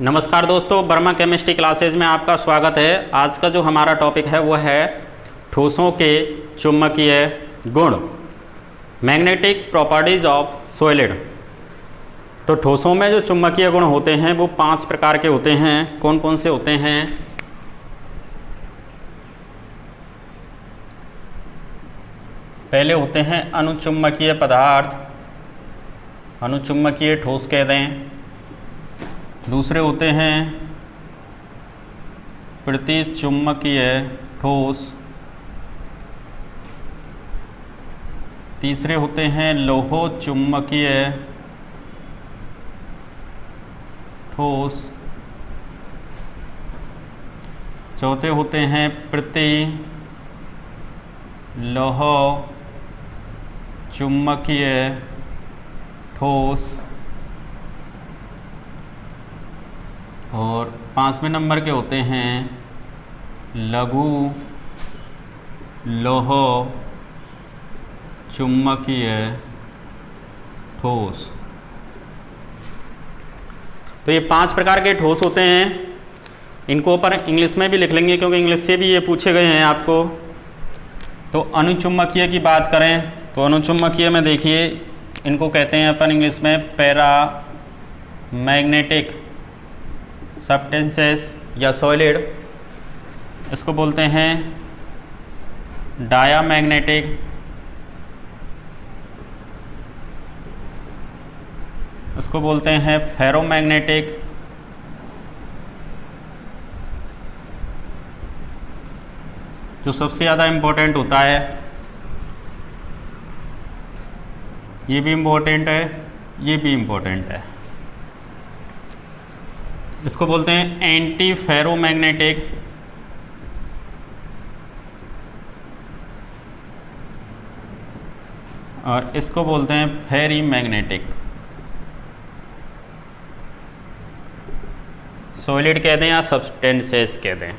नमस्कार दोस्तों, Verma chemistry classes में आपका स्वागत है। आज का जो हमारा टॉपिक है वो है ठोसों के चुंबकीय गुण, मैग्नेटिक प्रॉपर्टीज ऑफ सॉलिड। तो ठोसों में जो चुंबकीय गुण होते हैं वो 5 प्रकार के होते हैं। कौन कौन से होते हैं? पहले होते हैं अनुचुंबकीय पदार्थ, अनुचुंबकीय ठोस कह दें। दूसरे होते हैं प्रतिचुंबकीय ठोस। तीसरे होते हैं लौह चुंबकीय ठोस। चौथे होते हैं प्रति लौह चुंबकीय ठोस। और 5वें नंबर के होते हैं लघु लौह चुंबकीय ठोस। तो ये 5 प्रकार के ठोस होते हैं। इनको ऊपर इंग्लिश में भी लिख लेंगे क्योंकि इंग्लिश से भी ये पूछे गए हैं आपको। तो अनुचुंबकीय की बात करें तो अनुचुंबकीय में देखिए, इनको कहते हैं अपन इंग्लिश में पैरा मैग्नेटिक सब्सटेंसेस या सॉलिड। इसको बोलते हैं डायामैग्नेटिक, इसको बोलते हैं फेरोमैग्नेटिक, जो सबसे ज़्यादा इम्पोर्टेंट होता है। ये भी इम्पोर्टेंट है, ये भी इम्पोर्टेंट है। इसको बोलते हैं एंटी फेरोमैग्नेटिक, और इसको बोलते हैं फेरी मैग्नेटिक। सॉलिड कह दें या सब्सटेंसेस कह दें।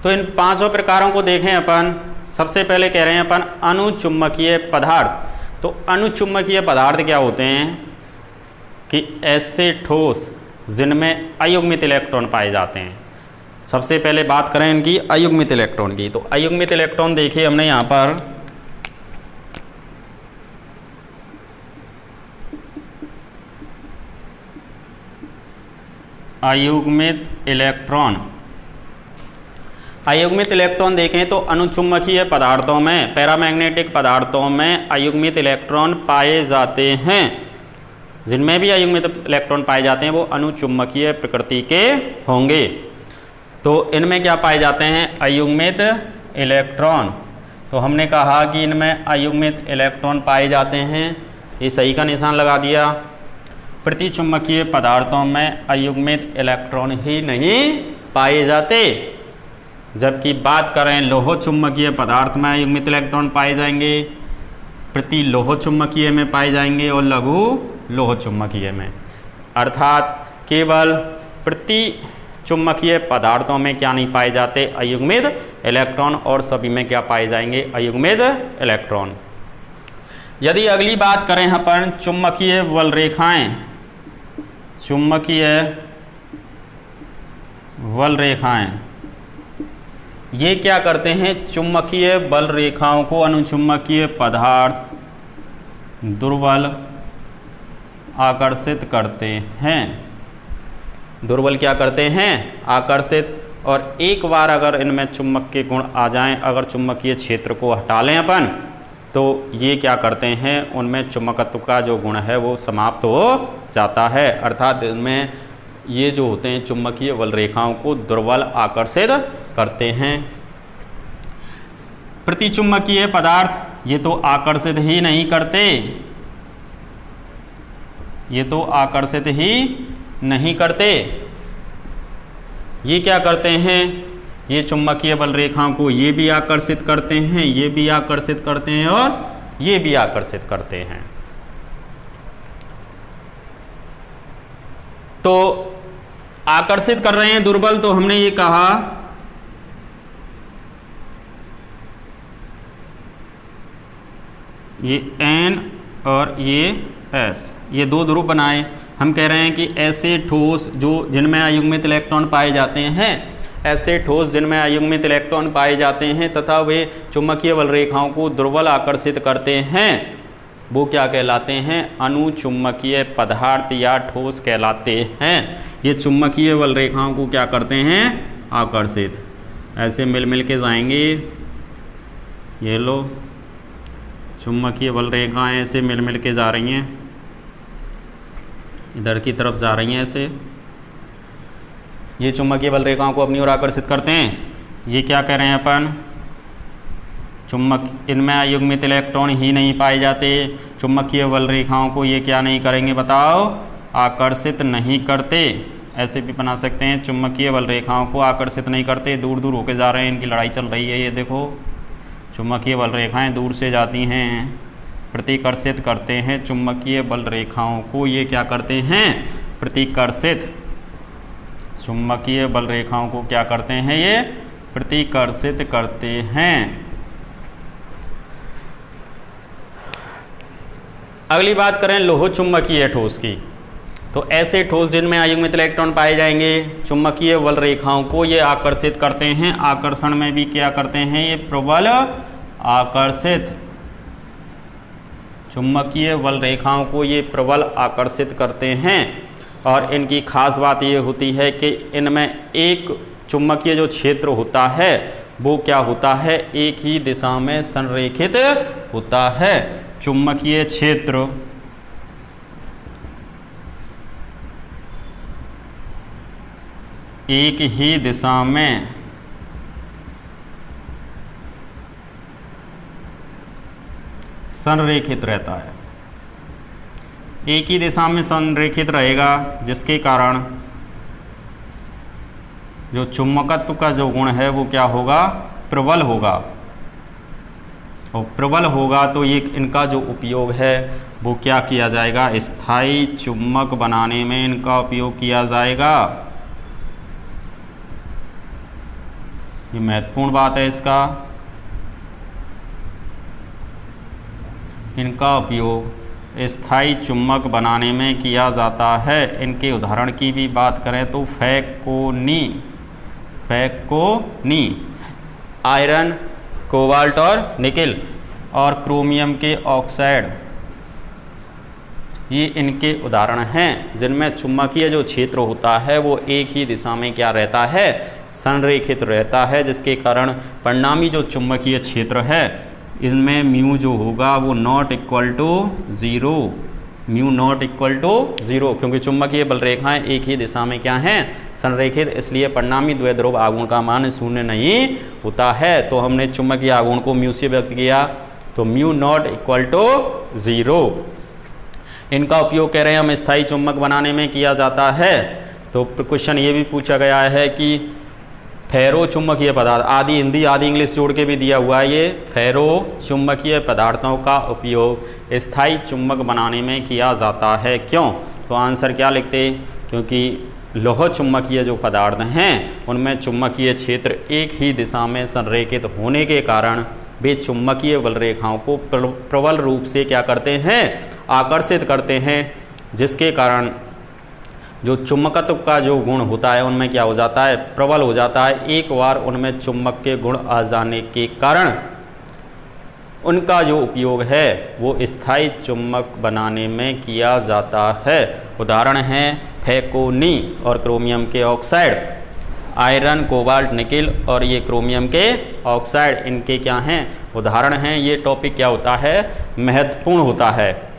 तो इन 5 प्रकारों को देखें अपन। सबसे पहले कह रहे हैं अपन अनुचुंबकीय पदार्थ। तो अनुचुंबकीय पदार्थ क्या होते हैं कि ऐसे ठोस जिनमें अयुग्मित इलेक्ट्रॉन पाए जाते हैं। सबसे पहले बात करें इनकी अयुग्मित इलेक्ट्रॉन की। तो अयुग्मित इलेक्ट्रॉन देखिए हमने यहाँ पर अयुग्मित इलेक्ट्रॉन, अयुग्मित इलेक्ट्रॉन देखें तो अनुचुंबकीय पदार्थों में, पैरामैग्नेटिक पदार्थों में अयुग्मित इलेक्ट्रॉन पाए जाते हैं। जिनमें भी अयुग्मित इलेक्ट्रॉन पाए जाते हैं वो अनुचुंबकीय प्रकृति के होंगे। तो इनमें क्या पाए जाते हैं? अयुग्मित इलेक्ट्रॉन। तो हमने कहा कि इनमें अयुग्मित इलेक्ट्रॉन पाए जाते हैं, ये सही का निशान लगा दिया। प्रतिचुंबकीय पदार्थों में अयुग्मित इलेक्ट्रॉन ही नहीं पाए जाते। जबकि बात करें लौह चुंबकीय पदार्थ में अयुग्मित इलेक्ट्रॉन पाए जाएंगे, प्रति लौह चुंबकीय में पाए जाएंगे और लघु लौह चुंबकीय में। अर्थात केवल प्रति चुंबकीय पदार्थों में क्या नहीं पाए जाते? अयुग्मित इलेक्ट्रॉन। और सभी में क्या पाए जाएंगे? अयुग्मित इलेक्ट्रॉन। यदि अगली बात करें अपन चुंबकीय बल रेखाएं, चुंबकीय बल रेखाएं, ये क्या करते हैं? चुंबकीय बल रेखाओं को अनुचुंबकीय पदार्थ दुर्बल आकर्षित करते हैं। दुर्बल क्या करते हैं? आकर्षित। और एक बार अगर इनमें चुंबक के गुण आ जाएं, अगर चुंबकीय क्षेत्र को हटा लें अपन, तो ये क्या करते हैं? उनमें चुंबकत्व का जो गुण है वो समाप्त हो जाता है। अर्थात इनमें ये जो होते हैं चुंबकीय बल रेखाओं को दुर्बल आकर्षित करते हैं। प्रतिचुंबकीय पदार्थ ये तो आकर्षित ही नहीं करते, ये तो आकर्षित ही नहीं करते। ये क्या करते हैं? ये चुंबकीय बल रेखाओं को ये भी आकर्षित करते हैं, ये भी आकर्षित करते हैं और ये भी आकर्षित करते हैं। तो आकर्षित कर रहे हैं दुर्बल, तो हमने ये कहा ये N और ये एस, ये दो ध्रुव बनाए। हम कह रहे हैं कि ऐसे ठोस जो जिनमें अयुग्मित इलेक्ट्रॉन पाए जाते हैं, ऐसे ठोस जिनमें अयुग्मित इलेक्ट्रॉन पाए जाते हैं तथा वे चुंबकीय बल रेखाओं को दुर्बल आकर्षित करते हैं, वो क्या कहलाते हैं? अनुचुंबकीय पदार्थ या ठोस कहलाते हैं। ये चुंबकीय बल रेखाओं को क्या करते हैं? आकर्षित। ऐसे मिल मिल के जाएंगे, ये लो चुंबकीय बल रेखाएं ऐसे मिल मिल के जा रही हैं, इधर की तरफ जा रही हैं ऐसे। ये चुंबकीय बल रेखाओं को अपनी ओर आकर्षित करते हैं। ये क्या कह रहे हैं अपन? चुंबक, इनमें अयुग्मित इलेक्ट्रॉन ही नहीं पाए जाते। चुंबकीय बल रेखाओं को ये क्या नहीं करेंगे बताओ? आकर्षित नहीं करते। ऐसे भी बना सकते हैं, चुंबकीय बल रेखाओं को आकर्षित नहीं करते, दूर दूर होके जा रहे हैं, इनकी लड़ाई चल रही है। ये देखो चुंबकीय बल रेखाएं दूर से जाती हैं, प्रतिकर्षित करते हैं चुंबकीय बल रेखाओं को। ये क्या करते हैं? प्रतिकर्षित। चुंबकीय बल रेखाओं को क्या करते हैं? ये प्रतिकर्षित करते हैं। अगली बात करें लोह चुंबकीय ठोस की, तो ऐसे ठोस जिनमें अयुग्मित इलेक्ट्रॉन पाए जाएंगे, चुंबकीय बल रेखाओं को ये आकर्षित करते हैं। आकर्षण में भी क्या करते हैं? ये प्रबल आकर्षित। चुंबकीय बल रेखाओं को ये प्रबल आकर्षित करते हैं। और इनकी खास बात ये होती है कि इनमें एक चुंबकीय जो क्षेत्र होता है वो क्या होता है? एक ही दिशा में संरेखित होता है। चुंबकीय क्षेत्र एक ही दिशा में संरेखित रहता है, एक ही दिशा में संरेखित रहेगा, जिसके कारण जो चुंबकत्व का जो गुण है वो क्या होगा? प्रबल होगा। और प्रबल होगा तो ये इनका जो उपयोग है वो क्या किया जाएगा? स्थायी चुंबक बनाने में इनका उपयोग किया जाएगा। ये महत्वपूर्ण बात है इसका। इनका उपयोग स्थायी चुंबक बनाने में किया जाता है। इनके उदाहरण की भी बात करें तो फैकोनी, आयरन, कोबाल्ट और निकेल और क्रोमियम के ऑक्साइड, ये इनके उदाहरण हैं जिनमें चुंबकीय जो क्षेत्र होता है वो एक ही दिशा में क्या रहता है? संरेखित रहता है, जिसके कारण परिणामी जो चुंबकीय क्षेत्र है इनमें म्यू जो होगा वो not equal to zero, mu not equal to zero, क्योंकि चुंबकीय बल रेखाएं एक ही दिशा में क्या हैं? संरेखित। इसलिए परिणामी द्विध्रुव आघूर्ण का मान शून्य नहीं होता है। तो हमने चुंबकीय आघूर्ण को म्यू से व्यक्त किया, तो mu not equal to zero. इनका उपयोग कह रहे हैं हम स्थायी चुंबक बनाने में किया जाता है। तो क्वेश्चन ये भी पूछा गया है कि फेरो चुंबकीय पदार्थ, आदि हिंदी आदि इंग्लिश जोड़ के भी दिया हुआ है, ये फेरो चुंबकीय पदार्थों का उपयोग स्थायी चुंबक बनाने में किया जाता है। क्यों? तो आंसर क्या लिखते? क्योंकि लोह चुंबकीय जो पदार्थ हैं उनमें चुंबकीय क्षेत्र एक ही दिशा में संरेखित होने के कारण वे चुंबकीय बल रेखाओं को प्रबल रूप से क्या करते हैं? आकर्षित करते हैं, जिसके कारण जो चुंबकत्व का जो गुण होता है उनमें क्या हो जाता है? प्रबल हो जाता है। एक बार उनमें चुंबक के गुण आ जाने के कारण उनका जो उपयोग है वो स्थायी चुंबक बनाने में किया जाता है। उदाहरण हैं फैकोनी और क्रोमियम के ऑक्साइड, आयरन, कोबाल्ट, निकेल और ये क्रोमियम के ऑक्साइड, इनके क्या हैं? उदाहरण हैं। ये टॉपिक क्या होता है? महत्वपूर्ण होता है।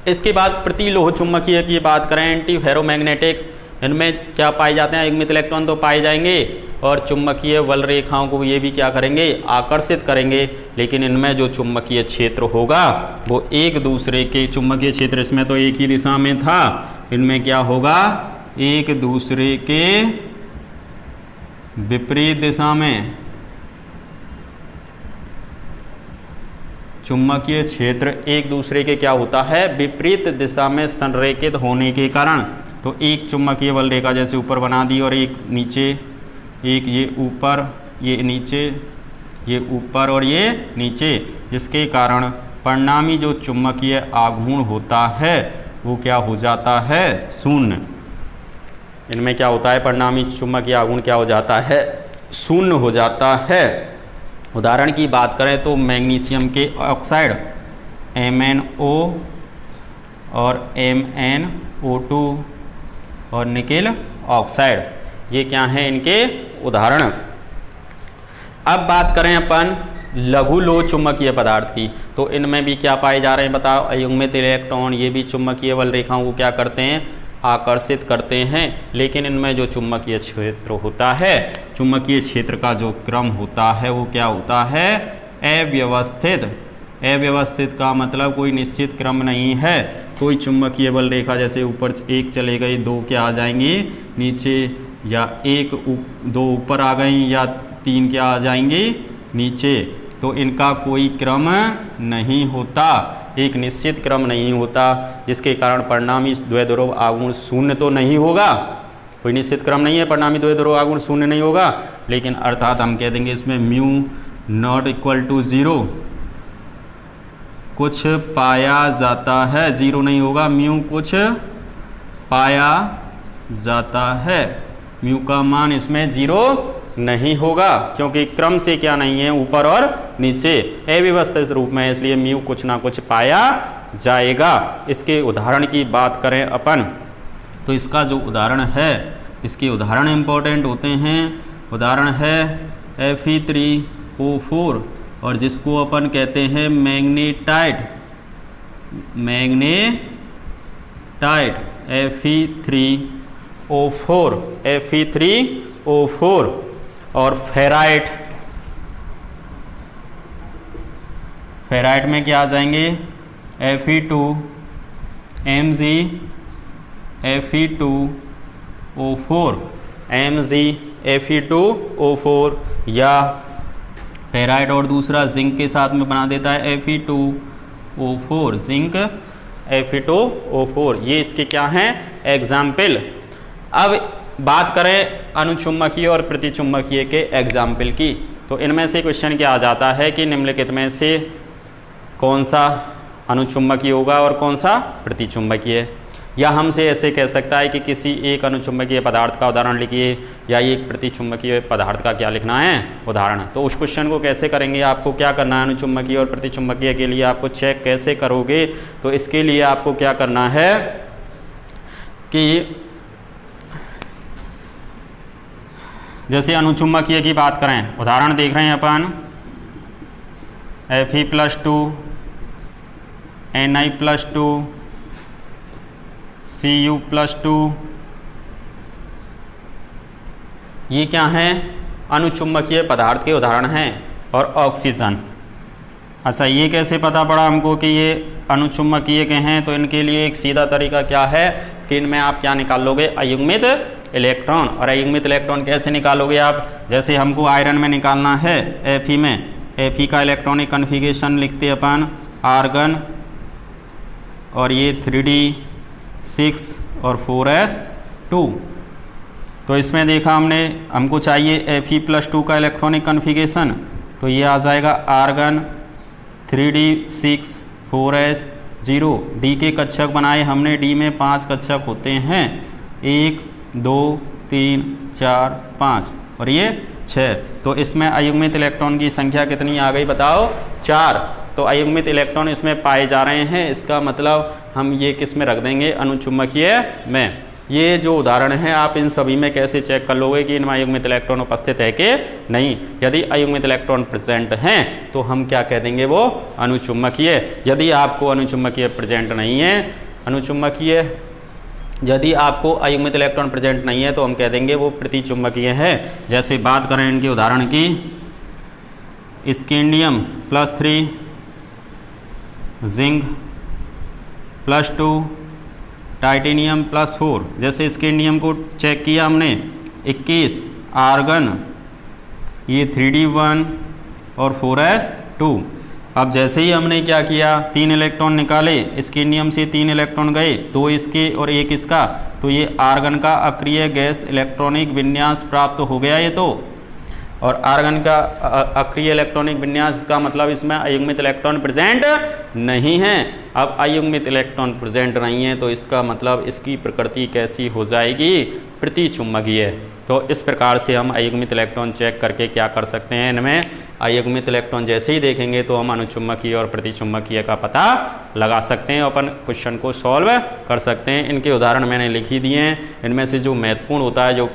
इसके बाद प्रतिलोह चुंबकीय की बात करें, एंटी फेरोमैग्नेटिक, इनमें क्या पाए जाते हैं? अयुग्मित इलेक्ट्रॉन तो पाए जाएंगे और चुंबकीय बल रेखाओं को ये भी क्या करेंगे? आकर्षित करेंगे। लेकिन इनमें जो चुंबकीय क्षेत्र होगा वो एक दूसरे के, चुंबकीय क्षेत्र इसमें तो एक ही दिशा में था, इनमें क्या होगा? एक दूसरे के विपरीत दिशा में चुंबकीय क्षेत्र एक दूसरे के क्या होता है? विपरीत दिशा में संरेखित होने के कारण, तो एक चुंबकीय बल रेखा जैसे ऊपर बना दी और एक नीचे, एक ये ऊपर, ये नीचे, ये ऊपर और ये नीचे, जिसके कारण परिणामी जो चुंबकीय आघूर्ण होता है वो क्या हो जाता है, शून्य। इनमें क्या होता है, परिणामी चुंबकीय आघूर्ण क्या हो जाता है, शून्य हो जाता है। उदाहरण की बात करें तो मैग्नीशियम के ऑक्साइड MnO और MnO2 और निकेल ऑक्साइड, ये क्या हैं इनके उदाहरण। अब बात करें अपन लघु लोह चुंबकीय पदार्थ की, तो इनमें भी क्या पाए जा रहे हैं बताओ, अयुग्मित इलेक्ट्रॉन। ये भी चुंबकीय बल रेखाओं को क्या करते हैं, आकर्षित करते हैं। लेकिन इनमें जो चुंबकीय क्षेत्र होता है, चुंबकीय क्षेत्र का जो क्रम होता है वो क्या होता है, अव्यवस्थित। अव्यवस्थित का मतलब कोई निश्चित क्रम नहीं है। कोई चुंबकीय बल रेखा जैसे ऊपर एक चले गई, दो क्या आ जाएंगी नीचे, या दो ऊपर आ गई, या तीन क्या आ जाएंगी नीचे। तो इनका कोई क्रम नहीं होता, एक निश्चित क्रम नहीं होता, जिसके कारण परिणामी द्वैध्रुव आघूर्ण शून्य तो नहीं होगा। कोई निश्चित क्रम नहीं है, परिणामी द्वैध्रुव आघूर्ण शून्य नहीं होगा। लेकिन अर्थात हम कह देंगे इसमें म्यू नॉट इक्वल टू 0 कुछ पाया जाता है, 0 नहीं होगा, म्यू कुछ पाया जाता है। म्यू का मान इसमें 0 नहीं होगा, क्योंकि क्रम से क्या नहीं है, ऊपर और नीचे अव्यवस्थित रूप में है, इसलिए म्यू कुछ ना कुछ पाया जाएगा। इसके उदाहरण की बात करें अपन, तो इसका जो उदाहरण है, इसके उदाहरण इंपॉर्टेंट होते हैं। उदाहरण है Fe3O4, और जिसको अपन कहते हैं मैग्नेटाइट। Fe3O4 और फेराइट में क्या आ जाएंगे, Fe2Mg Fe2O4 Mg Fe2O4, या फेराइट और दूसरा जिंक के साथ में बना देता है Fe2O4, जिंक Fe2O4। ये इसके क्या हैं, एग्जाम्पल। अब बात करें अनुचुंबकीय और प्रतिचुंबकीय के एग्जाम्पल की, तो इनमें से क्वेश्चन क्या आ जाता है कि निम्नलिखित में से कौन सा अनुचुंबकीय होगा और कौन सा प्रतिचुंबकीय। या हमसे ऐसे कह सकता है कि किसी एक अनुचुंबकीय पदार्थ का उदाहरण लिखिए, या एक प्रतिचुंबकीय पदार्थ का क्या लिखना है, उदाहरण। तो उस क्वेश्चन को कैसे करेंगे, आपको क्या करना है, अनुचुंबकीय और प्रतिचुंबकीय के लिए आपको चेक कैसे करोगे। तो इसके लिए आपको क्या करना है कि जैसे अनुचुंबकीय की बात करें, उदाहरण देख रहे हैं अपन Fe+2 Ni+2 Cu+2, ये क्या हैं, अनुचुंबकीय पदार्थ के उदाहरण हैं। और ऑक्सीजन, अच्छा ये कैसे पता पड़ा हमको कि ये अनुचुंबकीय के हैं, तो इनके लिए एक सीधा तरीका क्या है कि इनमें आप क्या निकाल लोगे, अयुग्मित इलेक्ट्रॉन। और अयुग्मित इलेक्ट्रॉन कैसे निकालोगे आप, जैसे हमको आयरन में निकालना है, Fe में, Fe का इलेक्ट्रॉनिक कन्फिगरेशन लिखते अपन आर्गन, और ये 3d6 और 4s2। तो इसमें देखा हमने, हमको चाहिए Fe+2 का इलेक्ट्रॉनिक कन्फिगरेशन, तो ये आ जाएगा आर्गन 3d6 4s0। डी के कक्षक बनाए हमने, डी में 5 कक्षक होते हैं, 1 2 3 4 5 और ये 6। तो इसमें अयुग्मित इलेक्ट्रॉन की संख्या कितनी आ गई बताओ, 4। तो अयुग्मित इलेक्ट्रॉन इसमें पाए जा रहे हैं, इसका मतलब हम ये किस में रख देंगे, अनुचुंबकीय में। ये जो उदाहरण है आप इन सभी में कैसे चेक कर लोगे कि इनमें अयुग्मित इलेक्ट्रॉन उपस्थित है कि नहीं। यदि अयुग्मित इलेक्ट्रॉन प्रेजेंट हैं तो हम क्या कह देंगे, वो अनुचुंबकीय। यदि आपको अनुचुंबकीय प्रेजेंट नहीं है, यदि आपको अयुग्मित इलेक्ट्रॉन प्रेजेंट नहीं है तो हम कह देंगे वो प्रतिचुंबकीय है। जैसे बात करें इनके उदाहरण की, स्कैंडियम +3 जिंक +2 टाइटेनियम +4। जैसे स्कैंडियम को चेक किया हमने 21, आर्गन ये 3d1 और 4s2। अब जैसे ही हमने क्या किया, 3 इलेक्ट्रॉन निकाले, स्कैंडियम से 3 इलेक्ट्रॉन गए, 2 इसके और 1 इसका, तो ये आर्गन का अक्रिय गैस इलेक्ट्रॉनिक विन्यास प्राप्त हो गया। ये तो और आर्गन का अक्रिय इलेक्ट्रॉनिक विन्यास का मतलब इसमें अयुग्मित इलेक्ट्रॉन प्रेजेंट नहीं है। अब अयुग्मित इलेक्ट्रॉन प्रेजेंट नहीं है तो इसका मतलब इसकी प्रकृति कैसी हो जाएगी, प्रतिचुंबकीय। तो इस प्रकार से हम अयुग्मित इलेक्ट्रॉन चेक करके क्या कर सकते हैं, इनमें अयुग्मित इलेक्ट्रॉन जैसे ही देखेंगे तो हम अनुचुंबकीय और प्रतिचुंबकीय का पता लगा सकते हैं, अपन क्वेश्चन को सॉल्व कर सकते हैं। इनके उदाहरण मैंने लिख ही दिए हैं। इनमें से जो महत्वपूर्ण होता है, जो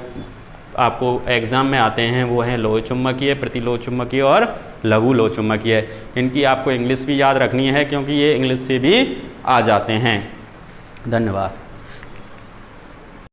आपको एग्जाम में आते हैं, वो हैं लोह चुंबकीय, प्रतिलोह चुंबकीय और लघु लोह चुंबकीय। इनकी आपको इंग्लिश भी याद रखनी है क्योंकि ये इंग्लिश से भी आ जाते हैं। धन्यवाद।